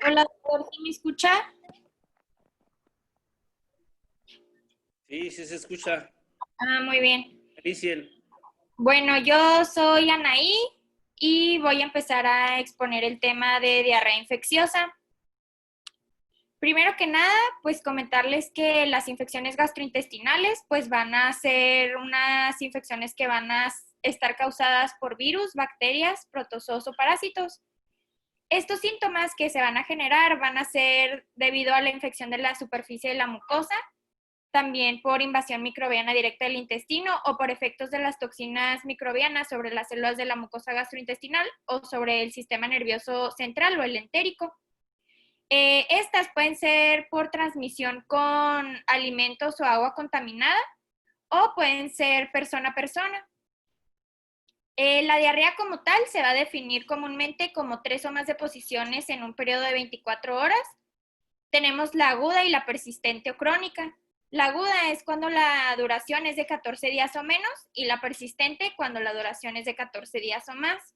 Hola, doctor, ¿sí me escucha? Sí, sí se escucha. Ah, muy bien. Alicia, Bueno, yo soy Anaí y voy a empezar a exponer el tema de diarrea infecciosa. Primero que nada, pues comentarles que las infecciones gastrointestinales pues van a ser unas infecciones que van a estar causadas por virus, bacterias, protozoos o parásitos. Estos síntomas que se van a generar van a ser debido a la infección de la superficie de la mucosa, también por invasión microbiana directa del intestino o por efectos de las toxinas microbianas sobre las células de la mucosa gastrointestinal o sobre el sistema nervioso central o el entérico. Estas pueden ser por transmisión con alimentos o agua contaminada o pueden ser persona a persona. La diarrea como tal se va a definir comúnmente como 3 o más deposiciones en un periodo de 24 horas. Tenemos la aguda y la persistente o crónica. La aguda es cuando la duración es de 14 días o menos y la persistente cuando la duración es de 14 días o más.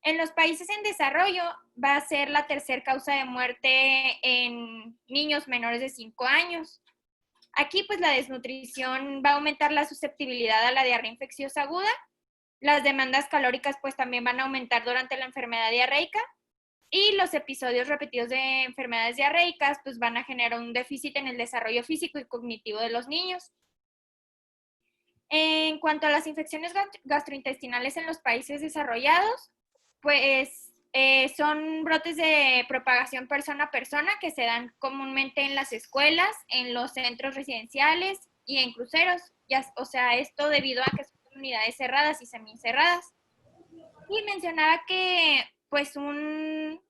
En los países en desarrollo va a ser la tercera causa de muerte en niños menores de 5 años. Aquí pues la desnutrición va a aumentar la susceptibilidad a la diarrea infecciosa aguda. Las demandas calóricas pues también van a aumentar durante la enfermedad diarreica y los episodios repetidos de enfermedades diarreicas pues van a generar un déficit en el desarrollo físico y cognitivo de los niños. En cuanto a las infecciones gastrointestinales en los países desarrollados, pues son brotes de propagación persona a persona que se dan comúnmente en las escuelas, en los centros residenciales y en cruceros. Ya, o sea, esto debido a que son comunidades cerradas y semicerradas. Y mencionaba que pues un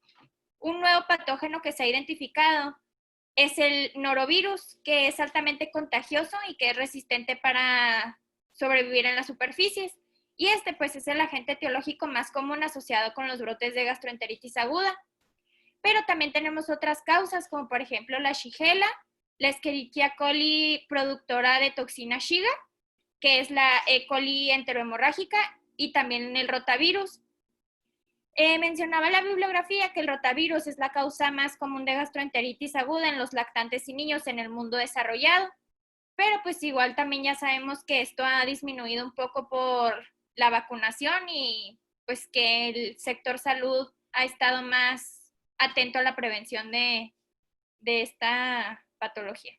nuevo patógeno que se ha identificado es el norovirus, que es altamente contagioso y que es resistente para sobrevivir en las superficies. Y este, pues, es el agente etiológico más común asociado con los brotes de gastroenteritis aguda. Pero también tenemos otras causas, como por ejemplo la Shigella, la Escherichia coli productora de toxina Shiga, que es la E. coli enterohemorrágica, y también el rotavirus. Mencionaba la bibliografía que el rotavirus es la causa más común de gastroenteritis aguda en los lactantes y niños en el mundo desarrollado, pero pues igual también ya sabemos que esto ha disminuido un poco por la vacunación y pues que el sector salud ha estado más atento a la prevención de esta patología.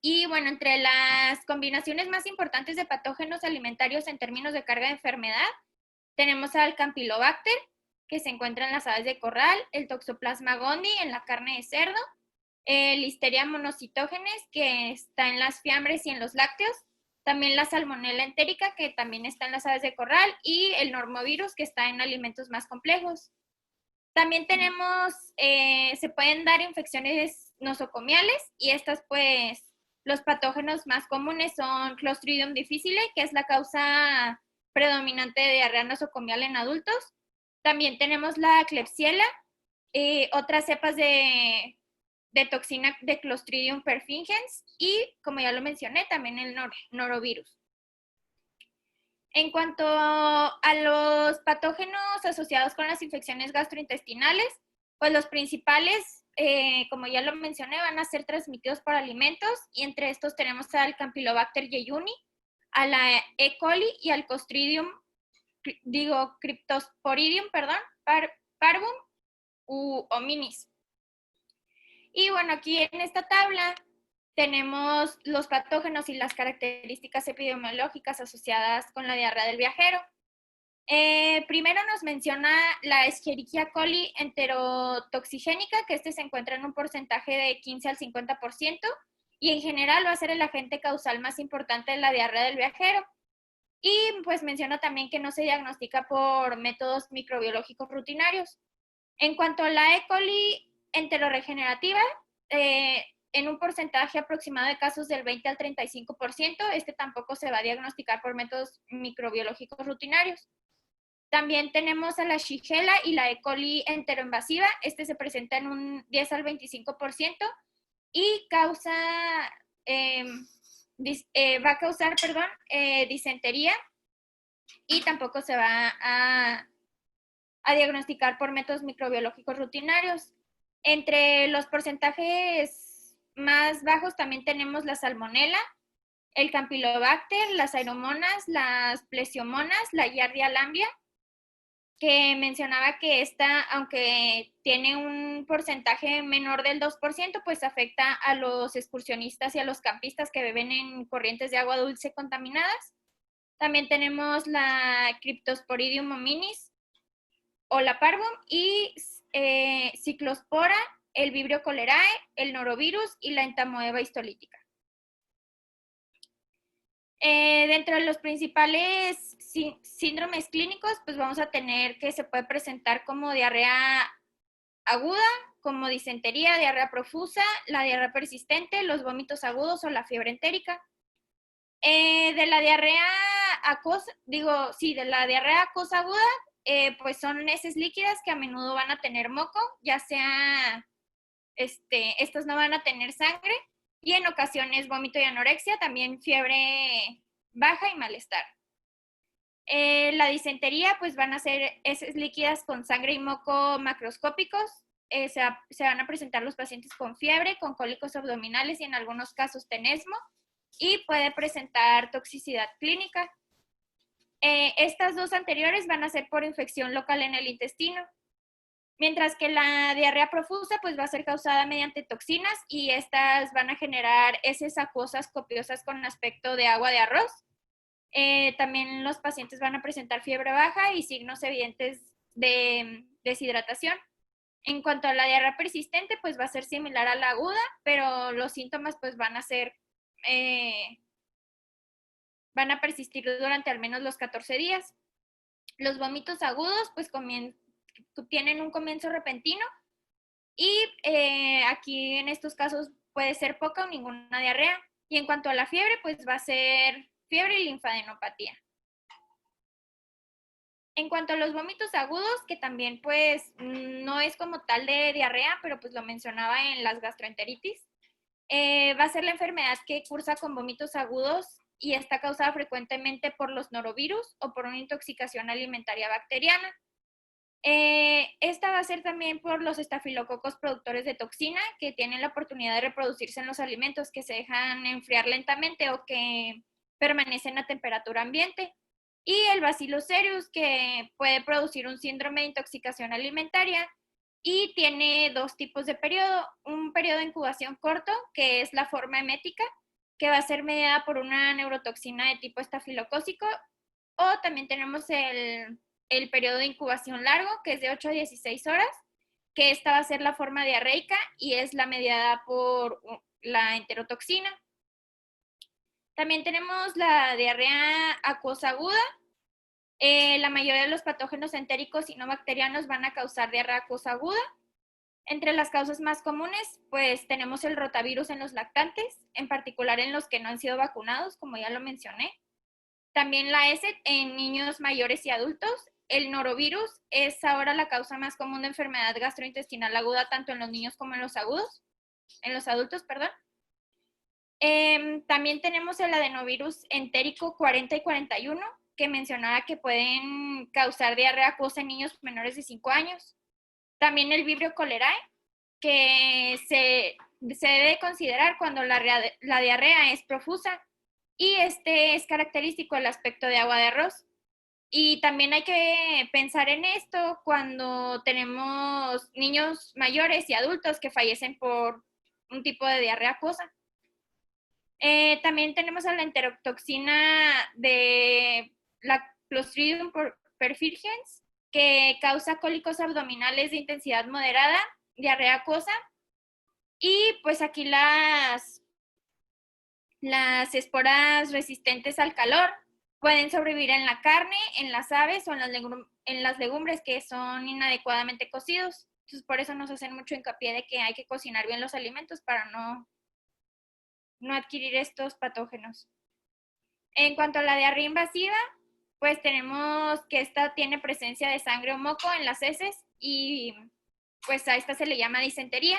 Y bueno, entre las combinaciones más importantes de patógenos alimentarios en términos de carga de enfermedad, tenemos al Campylobacter, que se encuentra en las aves de corral, el Toxoplasma gondii en la carne de cerdo, el Listeria monocytogenes, que está en las fiambres y en los lácteos, también la Salmonella entérica, que también está en las aves de corral, y el Normovirus, que está en alimentos más complejos. También tenemos, se pueden dar infecciones nosocomiales y estas pues los patógenos más comunes son Clostridium difficile, que es la causa predominante de diarrea nosocomial en adultos. También tenemos la Klebsiella, otras cepas de toxina de Clostridium perfringens y, como ya lo mencioné, también el norovirus. En cuanto a los patógenos asociados con las infecciones gastrointestinales, pues los principales, como ya lo mencioné, van a ser transmitidos por alimentos y entre estos tenemos al Campylobacter jejuni, a la E. coli y al Clostridium, digo, Cryptosporidium, perdón, parvum u hominis. Y bueno, aquí en esta tabla tenemos los patógenos y las características epidemiológicas asociadas con la diarrea del viajero. Primero nos menciona la Escherichia coli enterotoxigénica, que este se encuentra en un porcentaje de 15 al 50% y en general va a ser el agente causal más importante de la diarrea del viajero. Y pues menciona también que no se diagnostica por métodos microbiológicos rutinarios. En cuanto a la E. coli enteroregenerativa, en un porcentaje aproximado de casos del 20 al 35%, este tampoco se va a diagnosticar por métodos microbiológicos rutinarios. También tenemos a la Shigella y la E. coli enteroinvasiva. Este se presenta en un 10 al 25% y causa, eh, va a causar, perdón, disentería y tampoco se va a diagnosticar por métodos microbiológicos rutinarios. Entre los porcentajes más bajos también tenemos la salmonela, el campylobacter, las aeromonas, las plesiomonas, la giardia lamblia, que mencionaba que esta, aunque tiene un porcentaje menor del 2%, pues afecta a los excursionistas y a los campistas que beben en corrientes de agua dulce contaminadas. También tenemos la Cryptosporidium hominis o la parvum y Cyclospora, el Vibrio cholerae, el norovirus y la entamoeba histolítica. Dentro de los principales síndromes clínicos, pues vamos a tener que se puede presentar como diarrea aguda, como disentería, diarrea profusa, la diarrea persistente, los vómitos agudos o la fiebre entérica. De la diarrea acosa, de la diarrea acosa aguda, pues son heces líquidas que a menudo van a tener moco, ya sea, estas no van a tener sangre, y en ocasiones vómito y anorexia, también fiebre baja y malestar. La disentería, pues van a ser heces líquidas con sangre y moco macroscópicos. Se van a presentar los pacientes con fiebre, con cólicos abdominales y en algunos casos tenesmo, y puede presentar toxicidad clínica. Estas dos anteriores van a ser por infección local en el intestino, mientras que la diarrea profusa pues va a ser causada mediante toxinas y estas van a generar heces acuosas copiosas con aspecto de agua de arroz. También los pacientes van a presentar fiebre baja y signos evidentes de deshidratación. En cuanto a la diarrea persistente, pues va a ser similar a la aguda, pero los síntomas pues van a persistir durante al menos los 14 días. Los vómitos agudos pues tienen un comienzo repentino y aquí en estos casos puede ser poca o ninguna diarrea. Y en cuanto a la fiebre, pues va a ser fiebre y linfadenopatía. En cuanto a los vómitos agudos, que también pues no es como tal de diarrea, pero pues lo mencionaba en las gastroenteritis, va a ser la enfermedad que cursa con vómitos agudos y está causada frecuentemente por los norovirus o por una intoxicación alimentaria bacteriana. Esta va a ser también por los estafilococos productores de toxina que tienen la oportunidad de reproducirse en los alimentos que se dejan enfriar lentamente o que permanecen a temperatura ambiente. Y el Bacillus cereus, que puede producir un síndrome de intoxicación alimentaria y tiene dos tipos de periodo. Un periodo de incubación corto, que es la forma emética, que va a ser mediada por una neurotoxina de tipo estafilocócico, o también tenemos el periodo de incubación largo, que es de 8 a 16 horas, que esta va a ser la forma diarreica y es la mediada por la enterotoxina. También tenemos la diarrea acuosa aguda. La mayoría de los patógenos entéricos y no bacterianos van a causar diarrea acuosa aguda. Entre las causas más comunes, pues tenemos el rotavirus en los lactantes, en particular en los que no han sido vacunados, como ya lo mencioné. También la ESET en niños mayores y adultos. El norovirus es ahora la causa más común de enfermedad gastrointestinal aguda, tanto en los niños como en los adultos. También tenemos el adenovirus entérico 40 y 41, que mencionaba que pueden causar diarrea acuosa en niños menores de 5 años. También el Vibrio cholerae, que se debe considerar cuando la diarrea es profusa, y es característico el aspecto de agua de arroz. Y también hay que pensar en esto cuando tenemos niños mayores y adultos que fallecen por un tipo de diarrea acuosa. También tenemos a la enterotoxina de la Clostridium perfringens, que causa cólicos abdominales de intensidad moderada, diarrea acuosa. Y pues aquí las esporas resistentes al calor pueden sobrevivir en la carne, en las aves o en las legumbres que son inadecuadamente cocidos. Entonces, por eso nos hacen mucho hincapié de que hay que cocinar bien los alimentos para no adquirir estos patógenos. En cuanto a la diarrea invasiva, pues tenemos que esta tiene presencia de sangre o moco en las heces y pues a esta se le llama disentería.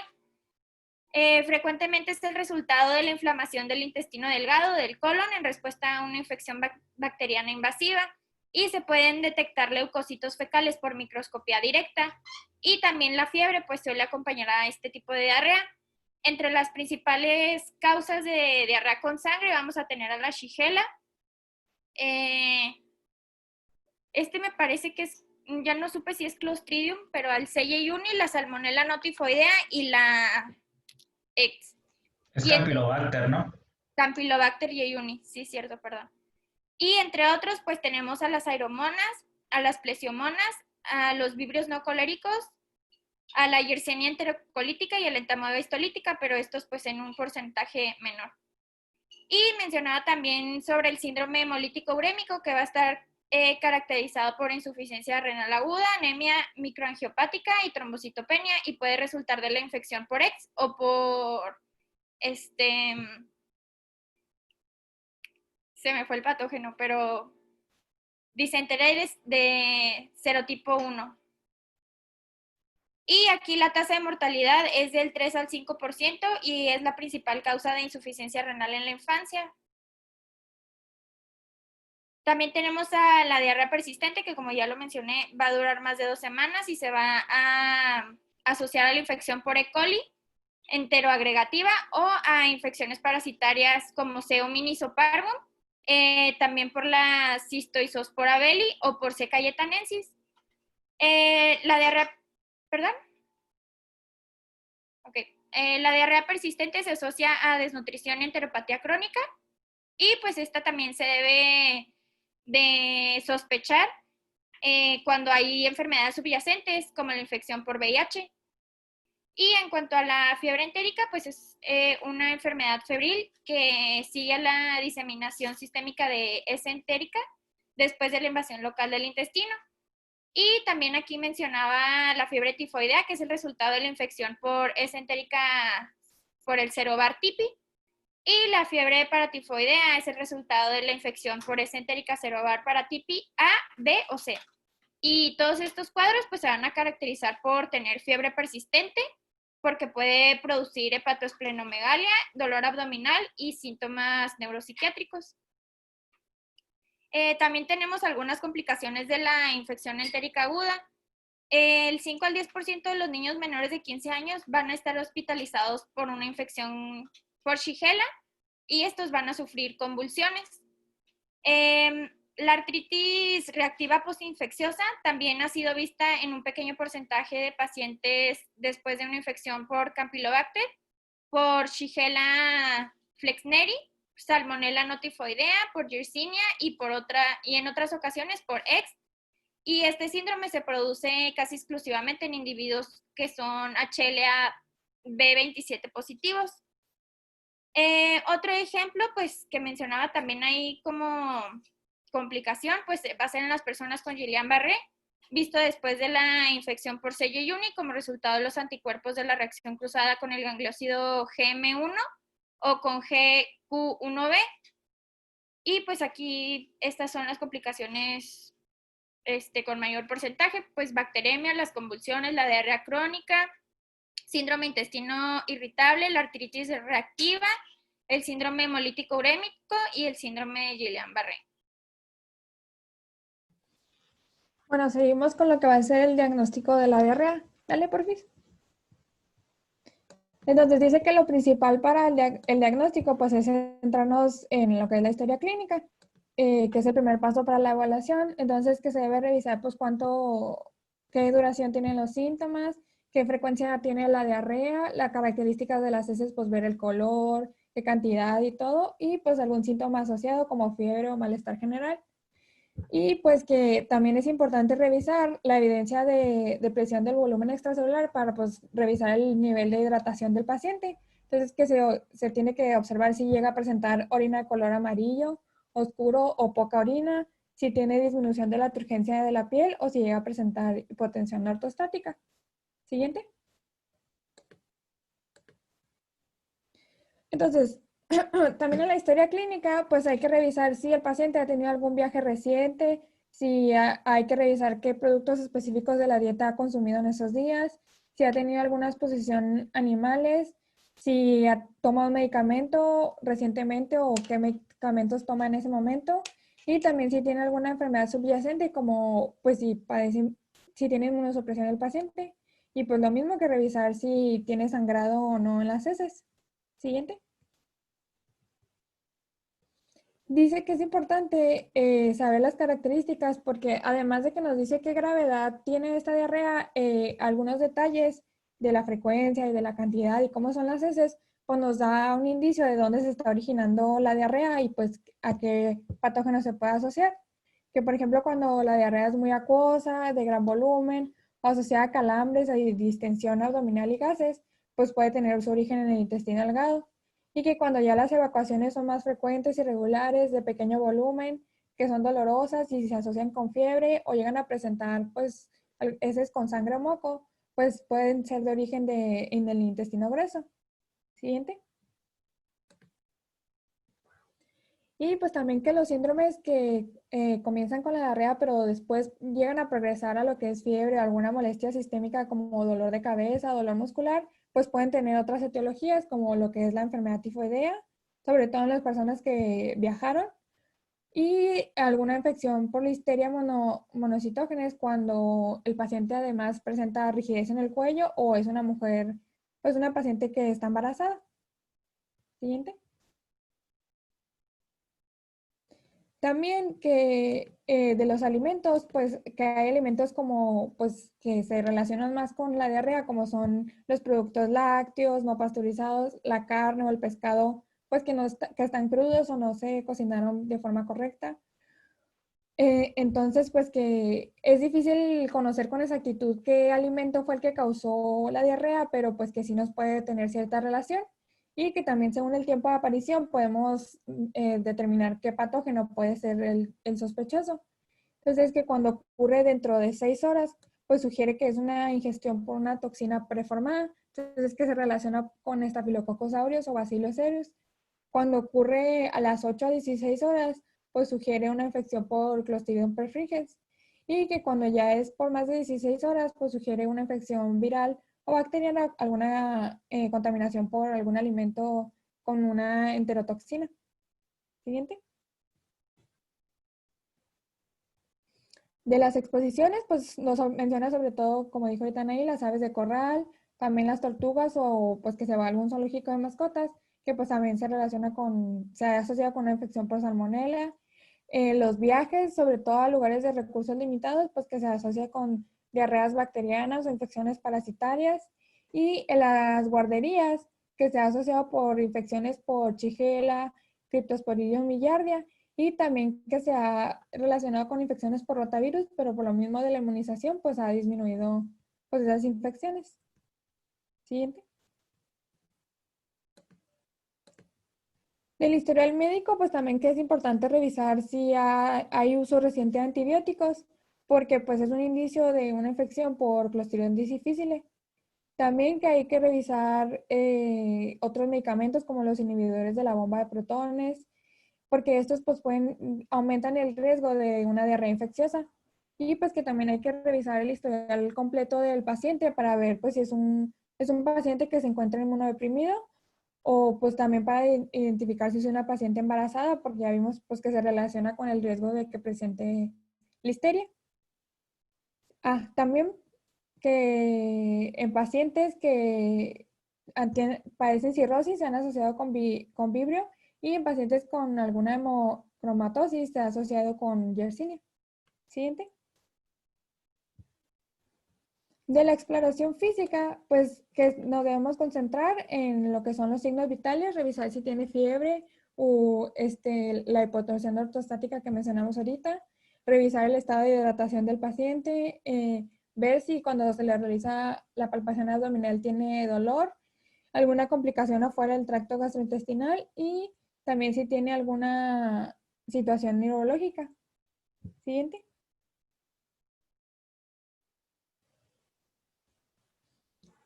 Frecuentemente es el resultado de la inflamación del intestino delgado, del colon, en respuesta a una infección bacteriana invasiva. y se pueden detectar leucocitos fecales por microscopía directa. Y también la fiebre pues suele acompañar a este tipo de diarrea. Entre las principales causas de diarrea con sangre vamos a tener a la Shigella. Este me parece que es, ya no supe si es Clostridium, pero al Ceyeyuni, la Salmonella notifoidea y la X. Es Campylobacter, ¿no? Campylobacter jejuni, sí, cierto, perdón. Y entre otros, pues tenemos a las aeromonas, a las plesiomonas, a los vibrios no coléricos, a la Yersinia enterocolítica y a la entamoeba histolítica, pero estos pues en un porcentaje menor. Y mencionaba también sobre el síndrome hemolítico urémico, que va a estar caracterizado por insuficiencia renal aguda, anemia microangiopática y trombocitopenia, y puede resultar de la infección por EX o por se me fue el patógeno, pero disentería de serotipo 1. Y aquí la tasa de mortalidad es del 3 al 5% y es la principal causa de insuficiencia renal en la infancia. También tenemos a la diarrea persistente, que como ya lo mencioné, va a durar más de 2 semanas y se va a asociar a la infección por E. coli enteroagregativa o a infecciones parasitarias como Pseudomonas también por la Cystoisospora belli o por C. cayetanensis. La diarrea, ¿perdón? Ok. La diarrea persistente se asocia a desnutrición y enteropatía crónica y pues esta también se debe de sospechar cuando hay enfermedades subyacentes como la infección por VIH. Y en cuanto a la fiebre entérica, pues es una enfermedad febril que sigue a la diseminación sistémica de S. entérica después de la invasión local del intestino. Y también aquí mencionaba la fiebre tifoidea, que es el resultado de la infección por S. entérica por el serovar tipi. Y la fiebre paratifoidea es el resultado de la infección por S. entérica serovar paratipi A, B o C. Y todos estos cuadros pues se van a caracterizar por tener fiebre persistente, porque puede producir hepatoesplenomegalia, dolor abdominal y síntomas neuropsiquiátricos. También tenemos algunas complicaciones de la infección entérica aguda. El 5 al 10% de los niños menores de 15 años van a estar hospitalizados por una infección por Shigella y estos van a sufrir convulsiones. La artritis reactiva postinfecciosa también ha sido vista en un pequeño porcentaje de pacientes después de una infección por Campylobacter, por Shigella flexneri, Salmonella notifoidea, por Yersinia y en otras ocasiones por X. Y este síndrome se produce casi exclusivamente en individuos que son HLA-B27 positivos. Otro ejemplo, pues, que mencionaba también ahí como complicación, pues va a ser en las personas con Guillain-Barré, visto después de la infección por Ceyeyuni como resultado de los anticuerpos de la reacción cruzada con el gangliósido GM1 o con GQ1B. Y pues aquí estas son las complicaciones con mayor porcentaje, pues bacteremia, las convulsiones, la diarrea crónica, síndrome intestino irritable, la artritis reactiva, el síndrome hemolítico urémico y el síndrome de Guillain-Barré. Bueno, seguimos con lo que va a ser el diagnóstico de la diarrea. Dale, porfis. Entonces dice que lo principal para el diagnóstico pues es centrarnos en lo que es la historia clínica, que es el primer paso para la evaluación. Entonces que se debe revisar pues qué duración tienen los síntomas, qué frecuencia tiene la diarrea, las características de las heces, pues ver el color, qué cantidad y todo, y pues algún síntoma asociado como fiebre o malestar general. Y pues que también es importante revisar la evidencia de presión del volumen extracelular para pues revisar el nivel de hidratación del paciente. Entonces que se tiene que observar si llega a presentar orina de color amarillo, oscuro o poca orina, si tiene disminución de la turgencia de la piel o si llega a presentar hipotensión ortostática. Siguiente. Entonces, también en la historia clínica, pues hay que revisar si el paciente ha tenido algún viaje reciente, si hay que revisar qué productos específicos de la dieta ha consumido en esos días, si ha tenido alguna exposición a animales, si ha tomado un medicamento recientemente o qué medicamentos toma en ese momento, Y también si tiene alguna enfermedad subyacente, como pues si padecen, si tiene inmunosupresión el paciente. Y pues lo mismo que revisar si tiene sangrado o no en las heces. Siguiente. Dice que es importante saber las características porque además de que nos dice qué gravedad tiene esta diarrea, algunos detalles de la frecuencia y de la cantidad y cómo son las heces, pues nos da un indicio de dónde se está originando la diarrea y pues a qué patógeno se puede asociar. Que por ejemplo cuando la diarrea es muy acuosa, de gran volumen, o asociada a calambres, a distensión abdominal y gases, pues puede tener su origen en el intestino delgado y que cuando ya las evacuaciones son más frecuentes y regulares, de pequeño volumen, que son dolorosas y se asocian con fiebre o llegan a presentar pues heces con sangre o moco, pues pueden ser de origen en el intestino grueso. Siguiente. Y pues también que los síndromes que comienzan con la diarrea, pero después llegan a progresar a lo que es fiebre o alguna molestia sistémica como dolor de cabeza, dolor muscular, pues pueden tener otras etiologías como lo que es la enfermedad tifoidea, sobre todo en las personas que viajaron, y alguna infección por listeria monocitógenes cuando el paciente además presenta rigidez en el cuello o es una mujer, pues una paciente que está embarazada. Siguiente. También que de los alimentos, pues que hay alimentos como, pues que se relacionan más con la diarrea, como son los productos lácteos, no pasteurizados, la carne o el pescado, pues que, que están crudos o no se cocinaron de forma correcta. Entonces, pues que es difícil conocer con exactitud qué alimento fue el que causó la diarrea, pero pues que sí nos puede tener cierta relación y que también según el tiempo de aparición podemos determinar qué patógeno puede ser el sospechoso. Entonces, es que cuando ocurre dentro de 6 horas, pues sugiere que es una ingestión por una toxina preformada. Entonces, es que se relaciona con Staphylococcus aureus o Bacillus cereus. Cuando ocurre a las 8 a 16 horas, pues sugiere una infección por Clostridium perfringens. Y que cuando ya es por más de 16 horas, pues sugiere una infección viral o bacteriana, alguna contaminación por algún alimento con una enterotoxina. Siguiente. De las exposiciones, pues nos menciona sobre todo, como dijo ahorita Anaí, las aves de corral, también las tortugas o pues que se va a algún zoológico de mascotas, que pues también se relaciona con, se asocia con una infección por salmonela. Los viajes, sobre todo a lugares de recursos limitados, pues que se asocia con diarreas bacterianas o infecciones parasitarias. Y en las guarderías, que se ha asociado por infecciones por Shigella, Cryptosporidium y Giardia y también que se ha relacionado con infecciones por rotavirus, pero por lo mismo de la inmunización, pues ha disminuido pues esas infecciones. Siguiente. Del historial médico, pues también que es importante revisar si hay uso reciente de antibióticos, porque pues es un indicio de una infección por Clostridium difficile. También que hay que revisar otros medicamentos como los inhibidores de la bomba de protones, porque estos pues aumentan el riesgo de una diarrea infecciosa. Y pues que también hay que revisar el historial completo del paciente para ver pues si es un paciente que se encuentra inmunodeprimido o pues también para identificar si es una paciente embarazada, porque ya vimos pues que se relaciona con el riesgo de que presente listeria. También que en pacientes que padecen cirrosis se han asociado con vibrio y en pacientes con alguna hemocromatosis se ha asociado con Yersinia. Siguiente. De la exploración física, pues que nos debemos concentrar en lo que son los signos vitales, revisar si tiene fiebre o la hipotensión ortostática que mencionamos ahorita, revisar el estado de hidratación del paciente, ver si cuando se le realiza la palpación abdominal tiene dolor, alguna complicación afuera del tracto gastrointestinal y también si tiene alguna situación neurológica. Siguiente.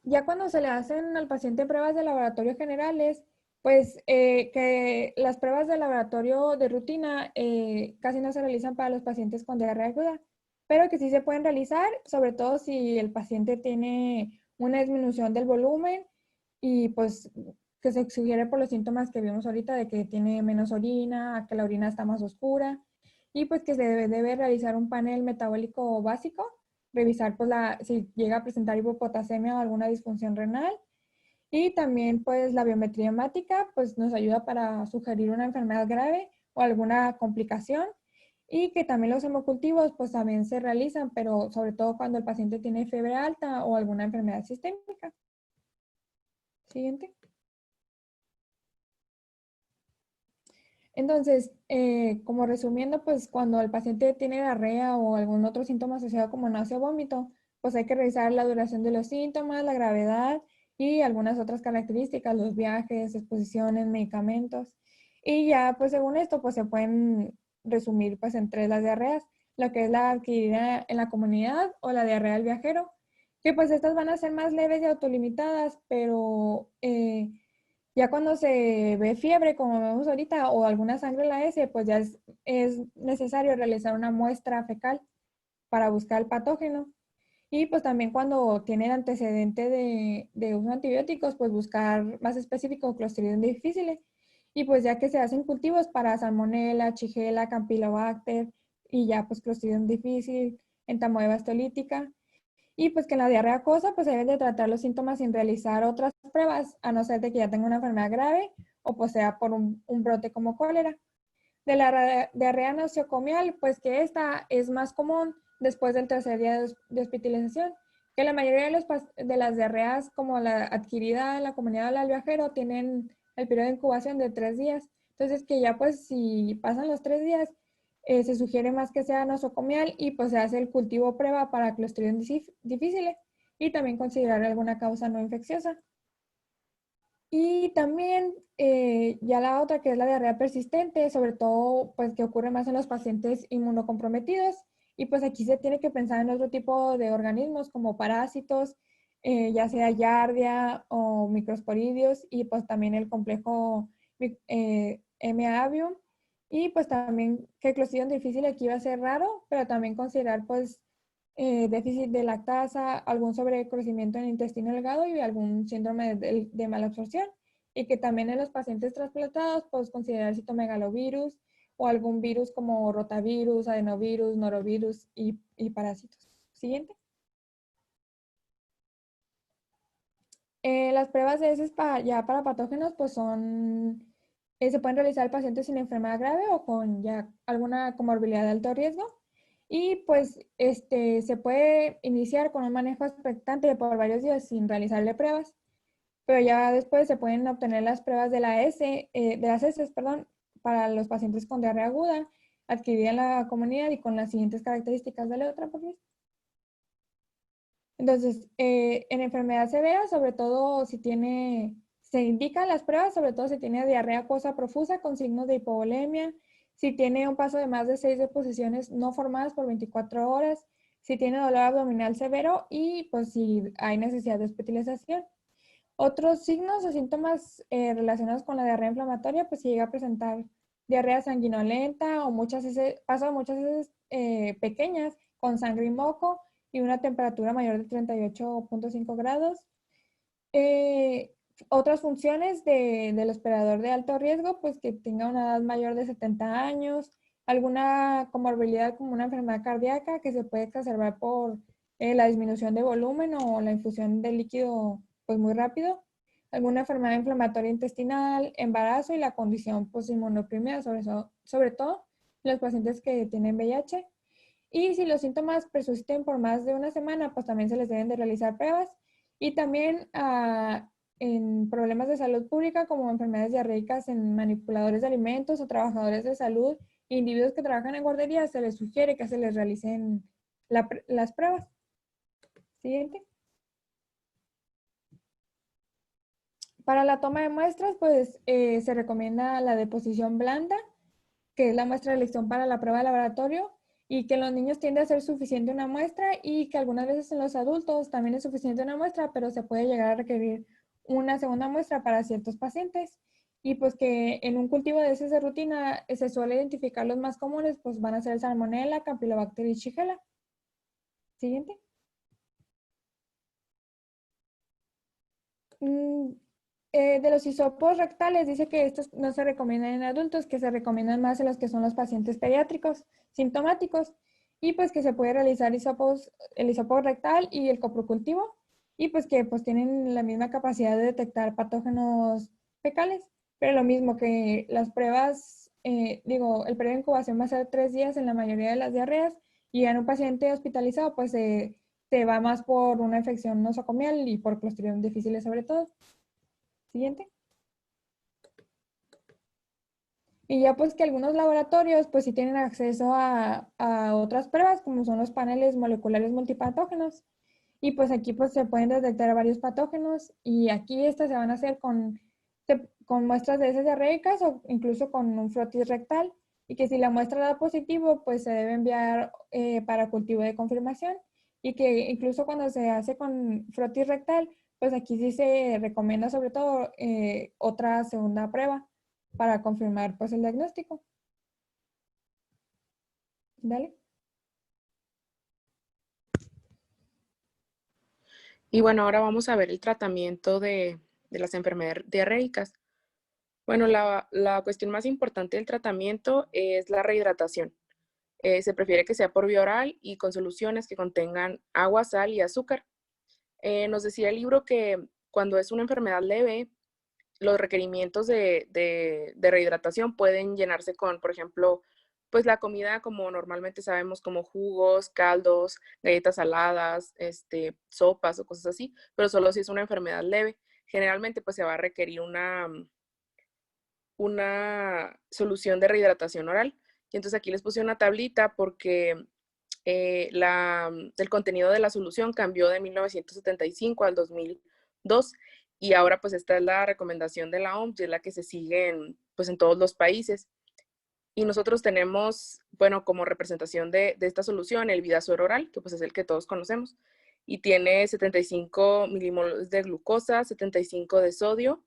Ya cuando se le hacen al paciente pruebas de laboratorio generales, pues que las pruebas de laboratorio de rutina casi no se realizan para los pacientes con diarrea aguda, pero que sí se pueden realizar, sobre todo si el paciente tiene una disminución del volumen y pues que se sugiere por los síntomas que vimos ahorita de que tiene menos orina, que la orina está más oscura y pues que se debe realizar un panel metabólico básico, revisar pues si llega a presentar hipopotasemia o alguna disfunción renal, y también pues la biometría hemática pues nos ayuda para sugerir una enfermedad grave o alguna complicación, y que también los hemocultivos pues también se realizan, pero sobre todo cuando el paciente tiene fiebre alta o alguna enfermedad sistémica. Siguiente. Entonces, como resumiendo, pues cuando el paciente tiene diarrea o algún otro síntoma asociado como náusea o vómito, pues hay que revisar la duración de los síntomas, la gravedad y algunas otras características, los viajes, exposiciones, medicamentos. Y ya, pues según esto, pues se pueden resumir pues en tres las diarreas, lo que es la adquirida en la comunidad o la diarrea del viajero, que pues estas van a ser más leves y autolimitadas, pero ya cuando se ve fiebre, como vemos ahorita, o alguna sangre en la S, pues ya es necesario realizar una muestra fecal para buscar el patógeno. Y pues también cuando tienen antecedente de uso de antibióticos, pues buscar más específico Clostridium difficile. Y pues ya que se hacen cultivos para Salmonella, Shigella, Campylobacter y ya pues Clostridium difficile, Entamoeba stolítica. Y pues que en la diarrea acuosa pues se deben de tratar los síntomas sin realizar otras pruebas, a no ser de que ya tenga una enfermedad grave o pues sea por un brote como cólera. De la diarrea nosocomial, pues que esta es más común después del tercer día de hospitalización, que la mayoría de las diarreas como la adquirida en la comunidad del viajero tienen el periodo de incubación de 3 días. Entonces que ya pues si pasan los 3 días, se sugiere más que sea nosocomial y pues se hace el cultivo prueba para Clostridium difficile y también considerar alguna causa no infecciosa. Y también ya la otra que es la diarrea persistente, sobre todo pues que ocurre más en los pacientes inmunocomprometidos, y pues aquí se tiene que pensar en otro tipo de organismos como parásitos, ya sea Giardia o microsporidios, y pues también el complejo M. avium, y pues también que Clostridium difficile aquí va a ser raro, pero también considerar pues déficit de lactasa, algún sobrecrecimiento en el intestino delgado y algún síndrome de malabsorción. Y que también en los pacientes trasplantados, pues considerar citomegalovirus o algún virus como rotavirus, adenovirus, norovirus y parásitos. Siguiente. Las pruebas de heces ya para patógenos, pues se pueden realizar en pacientes sin enfermedad grave o con ya alguna comorbilidad de alto riesgo. Y pues se puede iniciar con un manejo expectante por varios días sin realizarle pruebas, pero ya después se pueden obtener las pruebas de las heces, perdón, para los pacientes con diarrea aguda, adquirida en la comunidad y con las siguientes características de la otra, por favor. Entonces, en enfermedad severa, sobre todo se indican las pruebas, sobre todo si tiene diarrea acuosa profusa con signos de hipovolemia, si tiene un paso de más de 6 deposiciones no formadas por 24 horas, si tiene dolor abdominal severo y pues si hay necesidad de hospitalización. Otros signos o síntomas relacionados con la diarrea inflamatoria, pues si llega a presentar diarrea sanguinolenta o paso de muchas veces pequeñas con sangre y moco y una temperatura mayor de 38.5 grados. Otras funciones del hospedador de alto riesgo, pues que tenga una edad mayor de 70 años, alguna comorbilidad como una enfermedad cardíaca que se puede exacerbar por la disminución de volumen o la infusión de líquido pues muy rápido, alguna enfermedad inflamatoria intestinal, embarazo y la condición pues inmunoprimida, sobre todo en los pacientes que tienen VIH. Y si los síntomas persisten por más de una semana, pues también se les deben de realizar pruebas. Y también en problemas de salud pública como enfermedades diarreicas en manipuladores de alimentos o trabajadores de salud, individuos que trabajan en guarderías, se les sugiere que se les realicen las pruebas. Siguiente. Para la toma de muestras, pues se recomienda la deposición blanda, que es la muestra de elección para la prueba de laboratorio, y que en los niños tiende a ser suficiente una muestra y que algunas veces en los adultos también es suficiente una muestra, pero se puede llegar a requerir una segunda muestra para ciertos pacientes. Y pues que en un cultivo de heces de rutina se suele identificar los más comunes, pues van a ser el Salmonella, Campylobacter y Shigella. Siguiente. de los hisopos rectales dice que estos no se recomiendan en adultos, que se recomiendan más en los que son los pacientes pediátricos sintomáticos y pues que se puede realizar el hisopo rectal y el coprocultivo y pues que pues tienen la misma capacidad de detectar patógenos fecales, pero lo mismo que las pruebas, el periodo de incubación va a ser 3 días en la mayoría de las diarreas y en un paciente hospitalizado pues se va más por una infección nosocomial y por Clostridium difficile sobre todo. Siguiente. Y ya pues que algunos laboratorios pues sí tienen acceso a otras pruebas como son los paneles moleculares multipatógenos. Y pues aquí pues se pueden detectar varios patógenos y aquí estas se van a hacer con muestras de heces diarreicas o incluso con un frotis rectal. Y que si la muestra da positivo pues se debe enviar para cultivo de confirmación. Y que incluso cuando se hace con frotis rectal pues aquí sí se recomienda sobre todo otra segunda prueba para confirmar pues el diagnóstico. Dale. Y bueno, ahora vamos a ver el tratamiento de las enfermedades diarreicas. Bueno, la cuestión más importante del tratamiento es la rehidratación. Se prefiere que sea por vía oral y con soluciones que contengan agua, sal y azúcar. Nos decía el libro que cuando es una enfermedad leve, los requerimientos de rehidratación pueden llenarse con, por ejemplo, pues la comida como normalmente sabemos, como jugos, caldos, galletas saladas, sopas o cosas así, pero solo si es una enfermedad leve. Generalmente pues se va a requerir una solución de rehidratación oral. Y entonces aquí les puse una tablita porque el contenido de la solución cambió de 1975 al 2002 y ahora pues esta es la recomendación de la OMS y es la que se sigue pues en todos los países. Y nosotros tenemos, bueno, como representación de esta solución, el Vidasuero oral, que pues es el que todos conocemos, y tiene 75 milimoles de glucosa, 75 de sodio,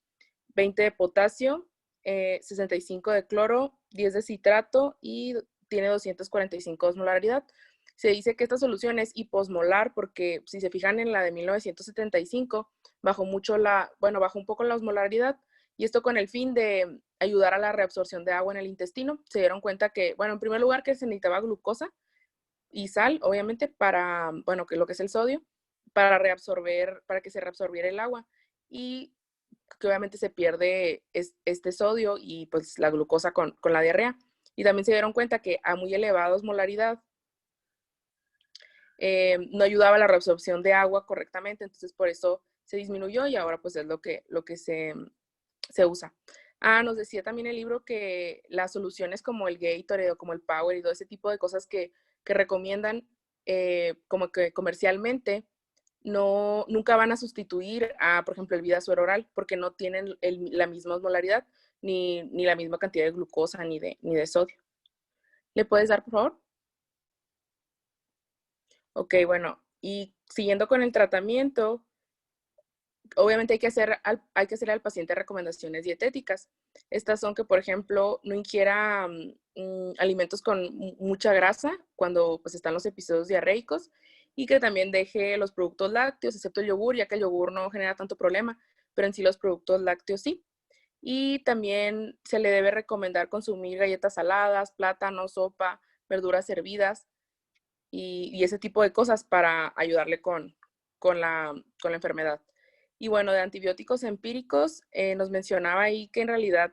20 de potasio, 65 de cloro, 10 de citrato y tiene 245 de osmolaridad. Se dice que esta solución es hiposmolar porque si se fijan en la de 1975, bajó un poco la osmolaridad y esto con el fin de ayudar a la reabsorción de agua en el intestino. Se dieron cuenta que, bueno, en primer lugar que se necesitaba glucosa y sal, obviamente, para, bueno, que lo que es el sodio, para que se reabsorbiera el agua y que obviamente se pierde este sodio y pues la glucosa con la diarrea. Y también se dieron cuenta que a muy elevada osmolaridad no ayudaba a la reabsorción de agua correctamente, entonces por eso se disminuyó y ahora pues es lo que se usa. Nos decía también el libro que las soluciones como el Gatorade o como el Power y todo ese tipo de cosas que recomiendan como que comercialmente nunca van a sustituir a, por ejemplo, el Vidasuero oral porque no tienen la misma osmolaridad ni la misma cantidad de glucosa ni de sodio. ¿Le puedes dar, por favor? Ok, bueno, y siguiendo con el tratamiento, obviamente hay que hacer al paciente recomendaciones dietéticas. Estas son que, por ejemplo, no ingiera alimentos con mucha grasa cuando pues, están los episodios diarreicos y que también deje los productos lácteos, excepto el yogur, ya que el yogur no genera tanto problema, pero en sí los productos lácteos sí. Y también se le debe recomendar consumir galletas saladas, plátanos, sopa, verduras hervidas y ese tipo de cosas para ayudarle con la enfermedad. Y bueno, de antibióticos empíricos, nos mencionaba ahí que en realidad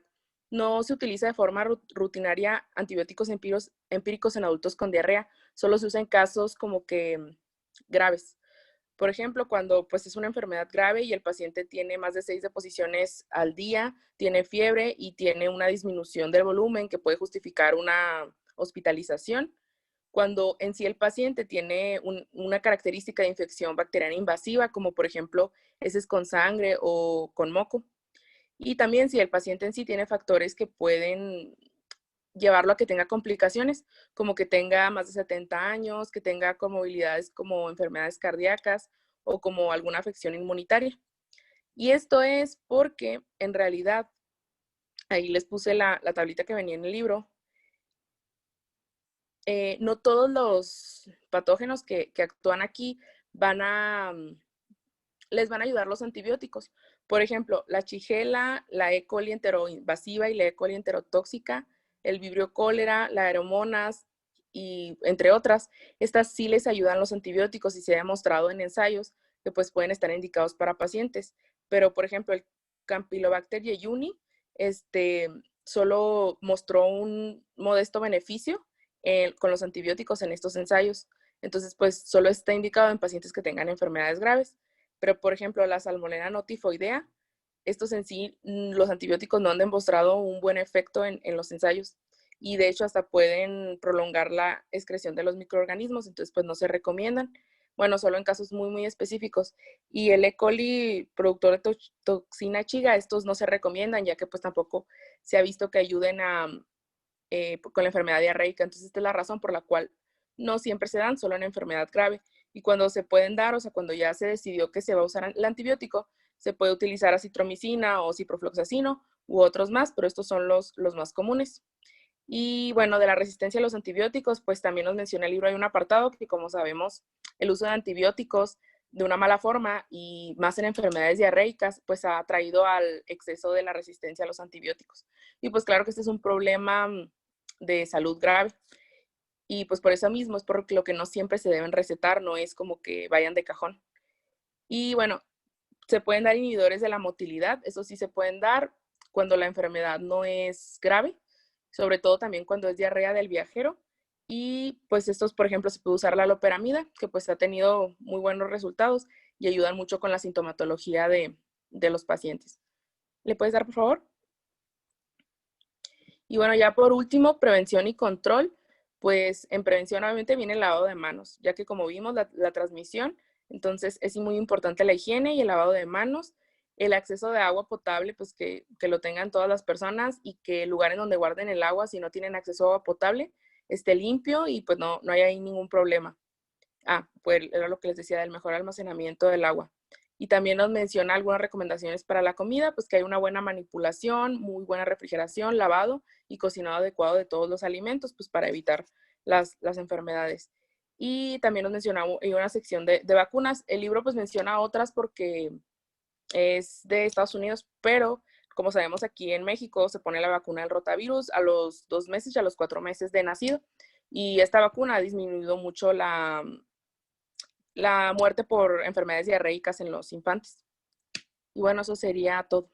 no se utiliza de forma rutinaria antibióticos empíricos en adultos con diarrea, solo se usa en casos como que graves. Por ejemplo, cuando pues es una enfermedad grave y el paciente tiene más de 6 deposiciones al día, tiene fiebre y tiene una disminución del volumen que puede justificar una hospitalización. Cuando en sí el paciente tiene una característica de infección bacteriana invasiva, como por ejemplo heces con sangre o con moco. Y también si el paciente en sí tiene factores que pueden llevarlo a que tenga complicaciones, como que tenga más de 70 años, que tenga comorbilidades como enfermedades cardíacas o como alguna afección inmunitaria. Y esto es porque en realidad, ahí les puse la tablita que venía en el libro, no todos los patógenos que actúan aquí van a les van a ayudar los antibióticos. Por ejemplo, la Shigella, la E. coli enteroinvasiva y la E. coli enterotóxica, el Vibrio cólera, la Aeromonas y entre otras. Estas sí les ayudan los antibióticos y se ha demostrado en ensayos que pues pueden estar indicados para pacientes. Pero, por ejemplo, el Campylobacter jejuni solo mostró un modesto beneficio con los antibióticos en estos ensayos. Entonces, pues solo está indicado en pacientes que tengan enfermedades graves. Pero, por ejemplo, la Salmonella notifoidea, estos en sí, los antibióticos no han demostrado un buen efecto en los ensayos. Y de hecho hasta pueden prolongar la excreción de los microorganismos, entonces pues no se recomiendan. Bueno, solo en casos muy, muy específicos. Y el E. coli productor de toxina Chiga, estos no se recomiendan, ya que pues tampoco se ha visto que ayuden con la enfermedad diarreica. Entonces esta es la razón por la cual no siempre se dan, solo en enfermedad grave. Y cuando se pueden dar, o sea, cuando ya se decidió que se va a usar el antibiótico, se puede utilizar acitromicina o ciprofloxacino u otros más, pero estos son los más comunes. Y bueno, de la resistencia a los antibióticos, pues también nos menciona el libro, hay un apartado que, como sabemos, el uso de antibióticos de una mala forma y más en enfermedades diarreicas, pues ha traído al exceso de la resistencia a los antibióticos. Y pues claro que este es un problema de salud grave. Y pues por eso mismo es por lo que no siempre se deben recetar, no es como que vayan de cajón. Y bueno, se pueden dar inhibidores de la motilidad, eso sí se pueden dar cuando la enfermedad no es grave, sobre todo también cuando es diarrea del viajero. Y pues estos, por ejemplo, se puede usar la loperamida, que pues ha tenido muy buenos resultados y ayudan mucho con la sintomatología de los pacientes. ¿Le puedes dar, por favor? Y bueno, ya por último, prevención y control. Pues en prevención obviamente viene el lavado de manos, ya que como vimos la transmisión, entonces es muy importante la higiene y el lavado de manos, el acceso de agua potable, pues que lo tengan todas las personas y que el lugar en donde guarden el agua, si no tienen acceso a agua potable, esté limpio y pues no haya ahí ningún problema. Pues era lo que les decía del mejor almacenamiento del agua. Y también nos menciona algunas recomendaciones para la comida, pues que hay una buena manipulación, muy buena refrigeración, lavado y cocinado adecuado de todos los alimentos, pues para evitar las enfermedades. Y también nos menciona una sección de vacunas. El libro pues menciona otras porque es de Estados Unidos, pero como sabemos aquí en México se pone la vacuna del rotavirus a los 2 meses y a los 4 meses de nacido. Y esta vacuna ha disminuido mucho la muerte por enfermedades diarreicas en los infantes. Y bueno, eso sería todo.